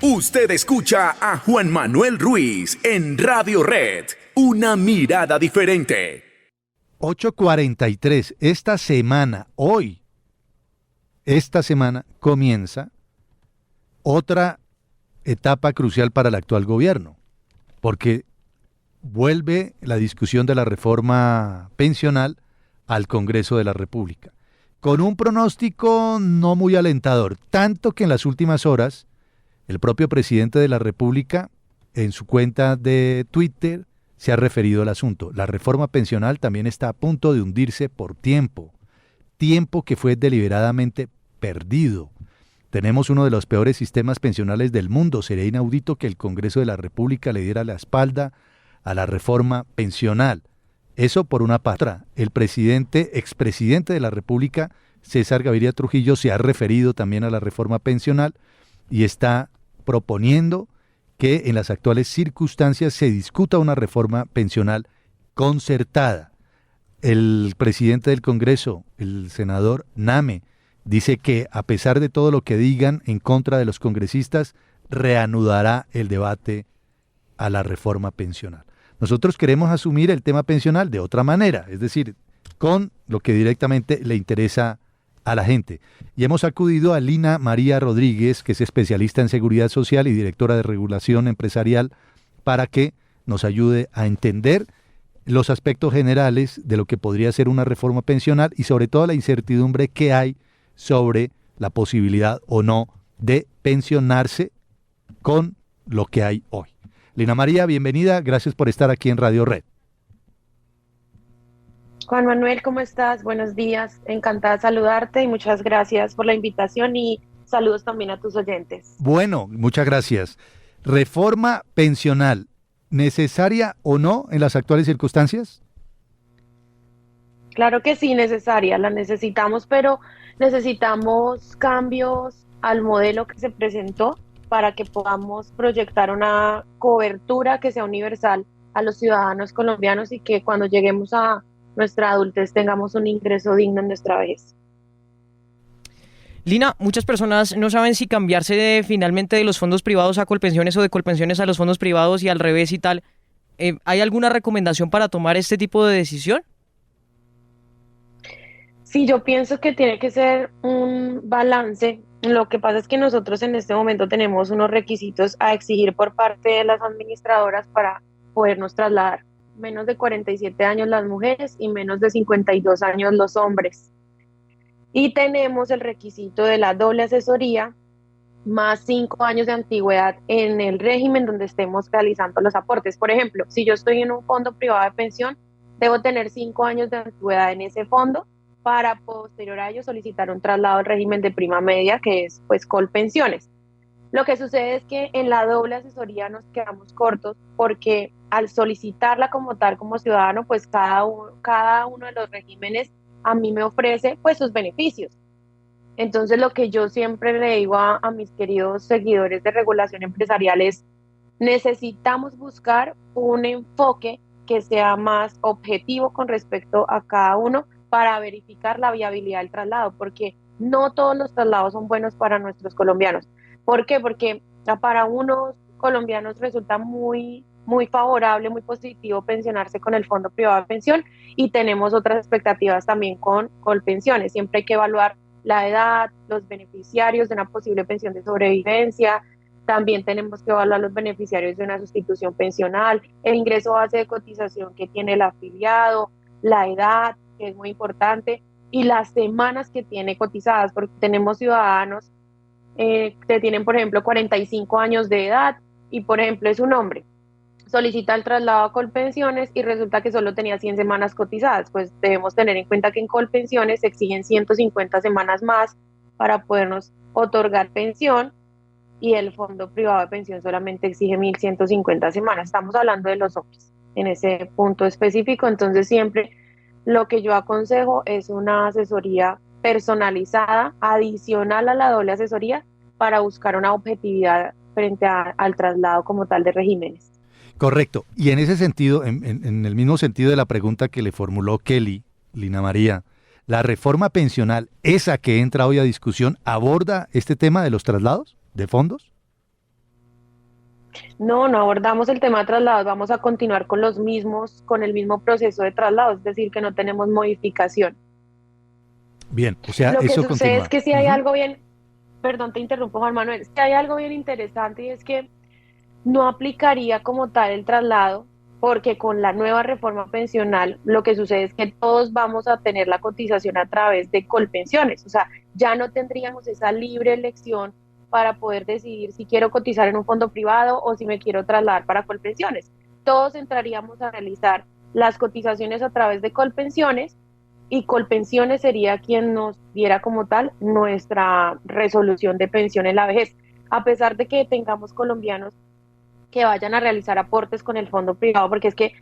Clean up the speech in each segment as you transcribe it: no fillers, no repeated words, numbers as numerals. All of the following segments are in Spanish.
Usted escucha a Juan Manuel Ruiz en Radio Red, una mirada diferente. 8:43, esta semana comienza otra etapa crucial para el actual gobierno, porque vuelve la discusión de la reforma pensional al Congreso de la República, con un pronóstico no muy alentador, tanto que en las últimas horas el propio presidente de la República en su cuenta de Twitter se ha referido al asunto. La reforma pensional también está a punto de hundirse por tiempo que fue deliberadamente perdido. Tenemos uno de los peores sistemas pensionales del mundo. Sería inaudito que el Congreso de la República le diera la espalda a la reforma pensional. Eso por una parte. El expresidente de la República, César Gaviria Trujillo, se ha referido también a la reforma pensional y está proponiendo que en las actuales circunstancias se discuta una reforma pensional concertada. El presidente del Congreso, el senador Name, dice que a pesar de todo lo que digan en contra de los congresistas, reanudará el debate a la reforma pensional. Nosotros queremos asumir el tema pensional de otra manera, es decir, con lo que directamente le interesa a la gente. Y hemos acudido a Lina María Rodríguez, que es especialista en seguridad social y directora de regulación empresarial, para que nos ayude a entender los aspectos generales de lo que podría ser una reforma pensional y sobre todo la incertidumbre que hay sobre la posibilidad o no de pensionarse con lo que hay hoy. Lina María, bienvenida, gracias por estar aquí en Radio Red. Juan Manuel, ¿cómo estás? Buenos días, encantada de saludarte y muchas gracias por la invitación y saludos también a tus oyentes. Bueno, muchas gracias. ¿Reforma pensional necesaria o no en las actuales circunstancias? Claro que sí, necesaria, la necesitamos, pero necesitamos cambios al modelo que se presentó para que podamos proyectar una cobertura que sea universal a los ciudadanos colombianos y que cuando lleguemos a nuestra adultez tengamos un ingreso digno en nuestra vejez. Lina, muchas personas no saben si cambiarse finalmente de los fondos privados a Colpensiones o de Colpensiones a los fondos privados y al revés y tal. ¿Hay alguna recomendación para tomar este tipo de decisión? Sí, yo pienso que tiene que ser un balance. Lo que pasa es que nosotros en este momento tenemos unos requisitos a exigir por parte de las administradoras para podernos trasladar. Menos de 47 años las mujeres y menos de 52 años los hombres. Y tenemos el requisito de la doble asesoría más 5 años de antigüedad en el régimen donde estemos realizando los aportes. Por ejemplo, si yo estoy en un fondo privado de pensión, debo tener 5 años de antigüedad en ese fondo para posterior a ello solicitar un traslado al régimen de prima media, que es pues Colpensiones. Lo que sucede es que en la doble asesoría nos quedamos cortos porque al solicitarla como tal, como ciudadano, pues cada uno de los regímenes a mí me ofrece pues sus beneficios. Entonces lo que yo siempre le digo a mis queridos seguidores de regulación empresarial es: necesitamos buscar un enfoque que sea más objetivo con respecto a cada uno para verificar la viabilidad del traslado, porque no todos los traslados son buenos para nuestros colombianos. ¿Por qué? Porque para unos colombianos resulta muy favorable, muy positivo pensionarse con el fondo privado de pensión y tenemos otras expectativas también con Colpensiones. Siempre hay que evaluar la edad, los beneficiarios de una posible pensión de sobrevivencia. También tenemos que evaluar los beneficiarios de una sustitución pensional, el ingreso base de cotización que tiene el afiliado, la edad, que es muy importante, y las semanas que tiene cotizadas, porque tenemos ciudadanos que tienen, por ejemplo, 45 años de edad y, por ejemplo, es un hombre. Solicita el traslado a Colpensiones y resulta que solo tenía 100 semanas cotizadas. Pues debemos tener en cuenta que en Colpensiones se exigen 150 semanas más para podernos otorgar pensión y el fondo privado de pensión solamente exige 1.150 semanas. Estamos hablando de los hombres en ese punto específico. Entonces siempre lo que yo aconsejo es una asesoría personalizada, adicional a la doble asesoría, para buscar una objetividad frente al traslado como tal de regímenes. Correcto. Y en ese sentido, en el mismo sentido de la pregunta que le formuló Kelly, Lina María, ¿la reforma pensional, esa que entra hoy a discusión, aborda este tema de los traslados de fondos? No, no abordamos el tema de traslados, vamos a continuar con los mismos, con el mismo proceso de traslado, es decir, que no tenemos modificación. Bien, o sea, Lo que eso sucede es continúa. que si hay Ujú. algo bien, perdón, te interrumpo, Juan Manuel, si hay algo bien interesante y es que no aplicaría como tal el traslado, porque con la nueva reforma pensional lo que sucede es que todos vamos a tener la cotización a través de Colpensiones, o sea, ya no tendríamos esa libre elección para poder decidir si quiero cotizar en un fondo privado o si me quiero trasladar para Colpensiones. Todos entraríamos a realizar las cotizaciones a través de Colpensiones y Colpensiones sería quien nos diera como tal nuestra resolución de pensión en la vejez. A pesar de que tengamos colombianos que vayan a realizar aportes con el fondo privado, porque es que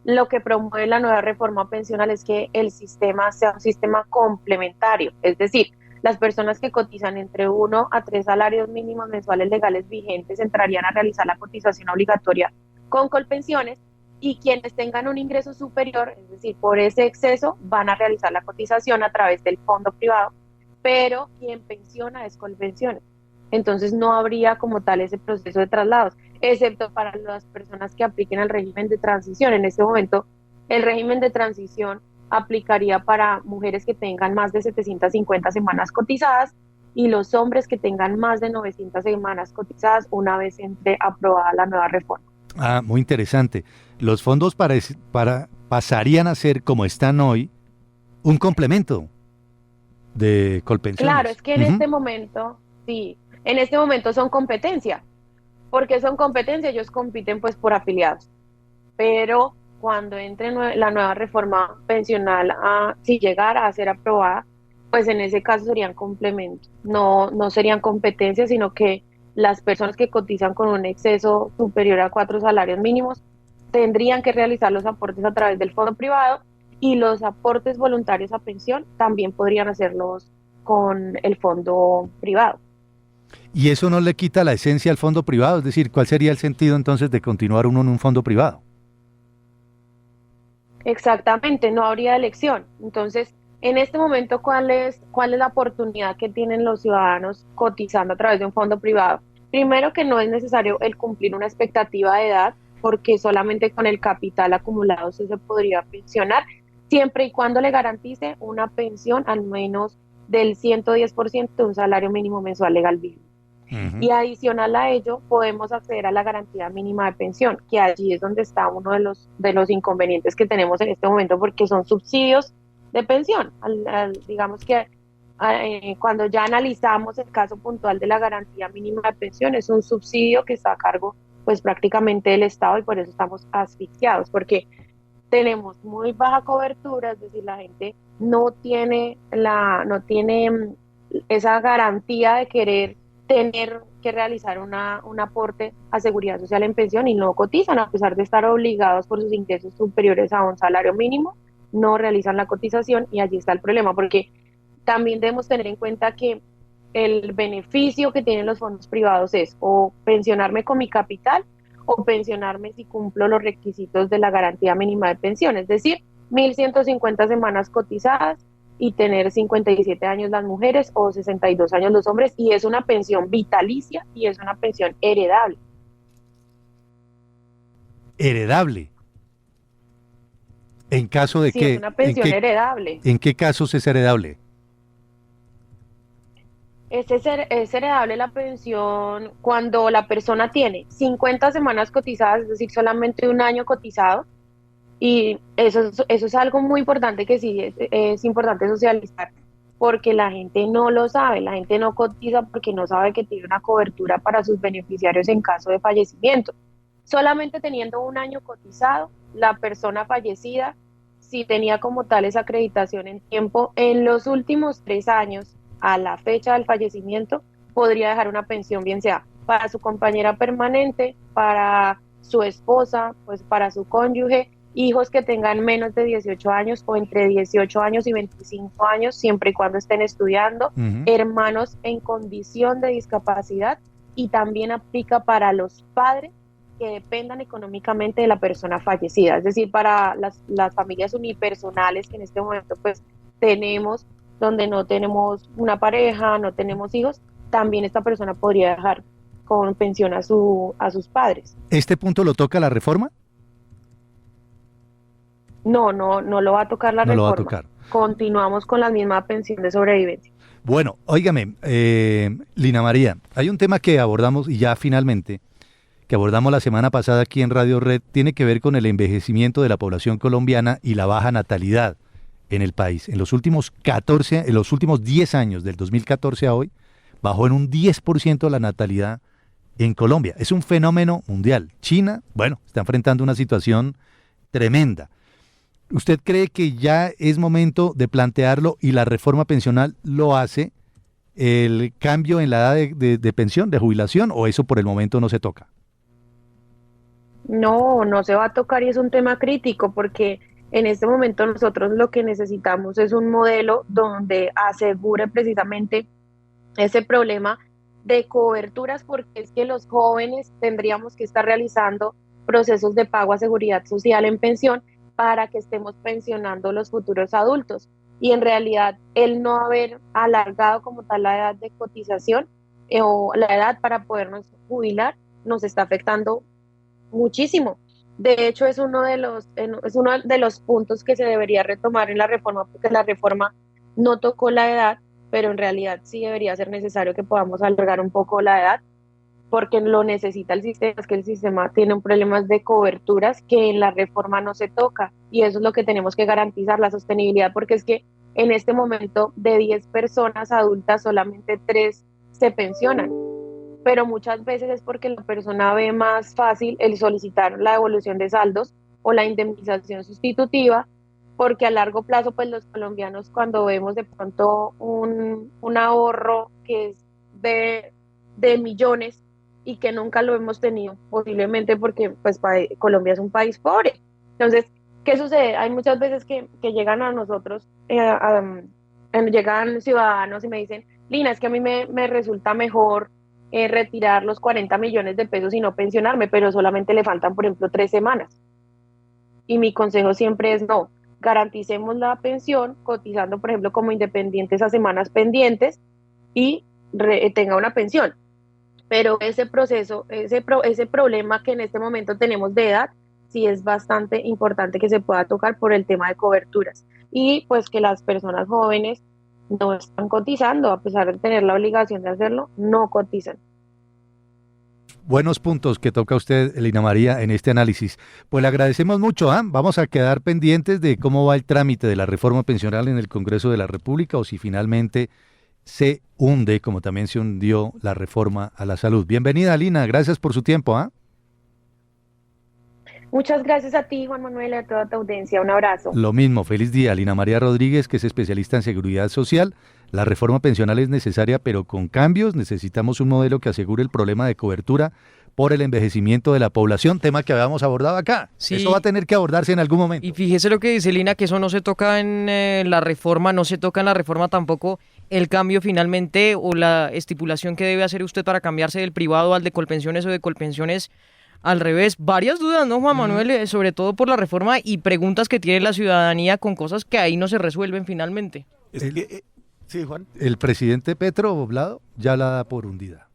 lo que promueve la nueva reforma pensional es que el sistema sea un sistema complementario, es decir, las personas que cotizan entre 1 a 3 salarios mínimos mensuales legales vigentes entrarían a realizar la cotización obligatoria con Colpensiones y quienes tengan un ingreso superior, es decir, por ese exceso, van a realizar la cotización a través del fondo privado, pero quien pensiona es Colpensiones. Entonces no habría como tal ese proceso de traslados, excepto para las personas que apliquen el régimen de transición. En este momento, el régimen de transición aplicaría para mujeres que tengan más de 750 semanas cotizadas y los hombres que tengan más de 900 semanas cotizadas una vez entre aprobada la nueva reforma. Ah, muy interesante. Los fondos pasarían a ser, como están hoy, un complemento de Claro, Colpensiones. es que en Ujú. este momento, sí, en este momento son competencia. Porque son competencia, ellos compiten pues por afiliados. Pero cuando entre la nueva reforma pensional, si llegara a ser aprobada, pues en ese caso serían complementos, no, no serían competencias, sino que las personas que cotizan con un exceso superior a 4 salarios mínimos tendrían que realizar los aportes a través del fondo privado y los aportes voluntarios a pensión también podrían hacerlos con el fondo privado. Y eso no le quita la esencia al fondo privado, es decir, ¿cuál sería el sentido entonces de continuar uno en un fondo privado? Exactamente, no habría elección. Entonces, en este momento, ¿cuál es la oportunidad que tienen los ciudadanos cotizando a través de un fondo privado? Primero, que no es necesario el cumplir una expectativa de edad, porque solamente con el capital acumulado se podría pensionar, siempre y cuando le garantice una pensión al menos del 110% de un salario mínimo mensual legal vigente. Ujú. Y adicional a ello, podemos acceder a la garantía mínima de pensión, que allí es donde está uno de los inconvenientes que tenemos en este momento, porque son subsidios de pensión. Digamos que cuando ya analizamos el caso puntual de la garantía mínima de pensión, es un subsidio que está a cargo pues prácticamente del Estado y por eso estamos asfixiados, porque tenemos muy baja cobertura, es decir, la gente no tiene esa garantía de querer tener que realizar un aporte a seguridad social en pensión y no cotizan, a pesar de estar obligados por sus ingresos superiores a un salario mínimo, no realizan la cotización y allí está el problema, porque también debemos tener en cuenta que el beneficio que tienen los fondos privados es o pensionarme con mi capital o pensionarme si cumplo los requisitos de la garantía mínima de pensión, es decir, 1.150 semanas cotizadas y tener 57 años las mujeres o 62 años los hombres, y es una pensión vitalicia y es una pensión heredable. Heredable. ¿En caso de Sí, es qué? una pensión heredable. ¿En qué casos es heredable? Es heredable la pensión cuando la persona tiene 50 semanas cotizadas, es decir, solamente un año cotizado. Y eso es algo muy importante que sí es importante socializar, porque la gente no lo sabe, la gente no cotiza porque no sabe que tiene una cobertura para sus beneficiarios en caso de fallecimiento. Solamente teniendo un año cotizado, la persona fallecida, si tenía como tal esa acreditación en tiempo, en los últimos 3 años, a la fecha del fallecimiento, podría dejar una pensión, bien sea para su compañera permanente, para su esposa, pues para su cónyuge, hijos que tengan menos de 18 años o entre 18 años y 25 años, siempre y cuando estén estudiando, Ujú. hermanos en condición de discapacidad, y también aplica para los padres que dependan económicamente de la persona fallecida, es decir, para las familias unipersonales que en este momento pues tenemos, donde no tenemos una pareja, no tenemos hijos, también esta persona podría dejar con pensión a sus padres. ¿Este punto lo toca la reforma? No lo va a tocar la No lo reforma. va a tocar. Continuamos con la misma pensión de sobrevivencia. Bueno, óigame, Lina María, hay un tema que abordamos y ya finalmente, que abordamos la semana pasada aquí en Radio Red, tiene que ver con el envejecimiento de la población colombiana y la baja natalidad en el país. En los últimos 10 años, del 2014 a hoy, bajó en un 10% la natalidad en Colombia. Es un fenómeno mundial. China, bueno, está enfrentando una situación tremenda. ¿Usted cree que ya es momento de plantearlo y la reforma pensional lo hace, el cambio en la edad de pensión, de jubilación, o eso por el momento no se toca? No se va a tocar y es un tema crítico porque en este momento nosotros lo que necesitamos es un modelo donde asegure precisamente ese problema de coberturas, porque es que los jóvenes tendríamos que estar realizando procesos de pago a seguridad social en pensión para que estemos pensionando los futuros adultos. Y en realidad el no haber alargado como tal la edad de cotización o la edad para podernos jubilar nos está afectando muchísimo. De hecho, es uno de los puntos que se debería retomar en la reforma, porque la reforma no tocó la edad, pero en realidad sí debería ser necesario que podamos alargar un poco la edad, porque lo necesita el sistema, es que el sistema tiene un problema de coberturas que en la reforma no se toca, y eso es lo que tenemos que garantizar, la sostenibilidad, porque es que en este momento de 10 personas adultas solamente 3 se pensionan, pero muchas veces es porque la persona ve más fácil el solicitar la devolución de saldos o la indemnización sustitutiva, porque a largo plazo pues los colombianos cuando vemos de pronto un ahorro que es de millones y que nunca lo hemos tenido, posiblemente porque pues Colombia es un país pobre. Entonces, ¿qué sucede? Hay muchas veces que llegan a nosotros, llegan ciudadanos y me dicen, Lina, es que a mí me resulta mejor retirar los 40 millones de pesos y no pensionarme, pero solamente le faltan, por ejemplo, 3 semanas. Y mi consejo siempre es no, garanticemos la pensión cotizando, por ejemplo, como independientes a semanas pendientes y tenga una pensión. Pero ese proceso, ese problema que en este momento tenemos de edad, sí es bastante importante que se pueda tocar por el tema de coberturas. Y pues que las personas jóvenes no están cotizando, a pesar de tener la obligación de hacerlo, no cotizan. Buenos puntos que toca usted, Lina María, en este análisis. Pues le agradecemos mucho. Vamos a quedar pendientes de cómo va el trámite de la reforma pensional en el Congreso de la República o si finalmente se hunde, como también se hundió la reforma a la salud. Bienvenida, Lina. Gracias por su tiempo. Muchas gracias a ti, Juan Manuel, y a toda tu audiencia. Un abrazo. Lo mismo, feliz día. Lina María Rodríguez, que es especialista en seguridad social. La reforma pensional es necesaria, pero con cambios necesitamos un modelo que asegure el problema de cobertura por el envejecimiento de la población, tema que habíamos abordado acá. Sí. Eso va a tener que abordarse en algún momento. Y fíjese lo que dice Lina, que eso no se toca en la reforma, no se toca en la reforma tampoco el cambio finalmente o la estipulación que debe hacer usted para cambiarse del privado al de Colpensiones o de Colpensiones al revés. Varias dudas, ¿no, Juan Manuel? Sobre todo por la reforma y preguntas que tiene la ciudadanía con cosas que ahí no se resuelven finalmente. Sí, Juan. El presidente Petro Boblado ya la da por hundida.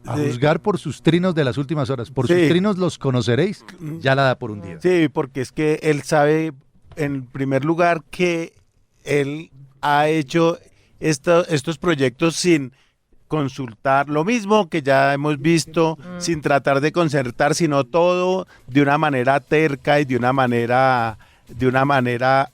A juzgar por sus trinos de las últimas horas. Por sus trinos los conoceréis, ya la da por hundida. Sí, porque es que él sabe, en primer lugar, que él ha hecho estos proyectos sin consultar, lo mismo que ya hemos visto, sin tratar de concertar, sino todo de una manera terca y de una manera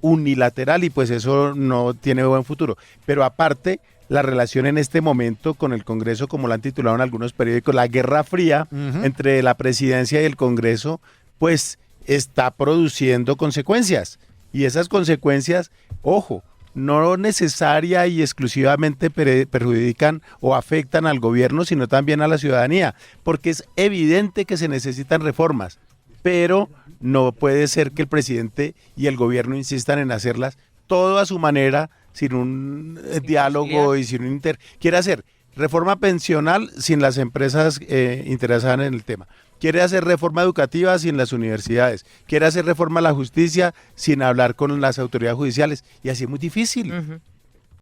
unilateral, y pues eso no tiene buen futuro. Pero aparte, la relación en este momento con el Congreso, como lo han titulado en algunos periódicos, la guerra fría entre la presidencia y el Congreso, pues está produciendo consecuencias. Y esas consecuencias, ojo, no necesaria y exclusivamente perjudican o afectan al gobierno, sino también a la ciudadanía, porque es evidente que se necesitan reformas, pero no puede ser que el presidente y el gobierno insistan en hacerlas todo a su manera, sin un diálogo y sin un quiere hacer reforma pensional sin las empresas interesadas en el tema. Quiere hacer reforma educativa sin las universidades. Quiere hacer reforma a la justicia sin hablar con las autoridades judiciales. Y así es muy difícil.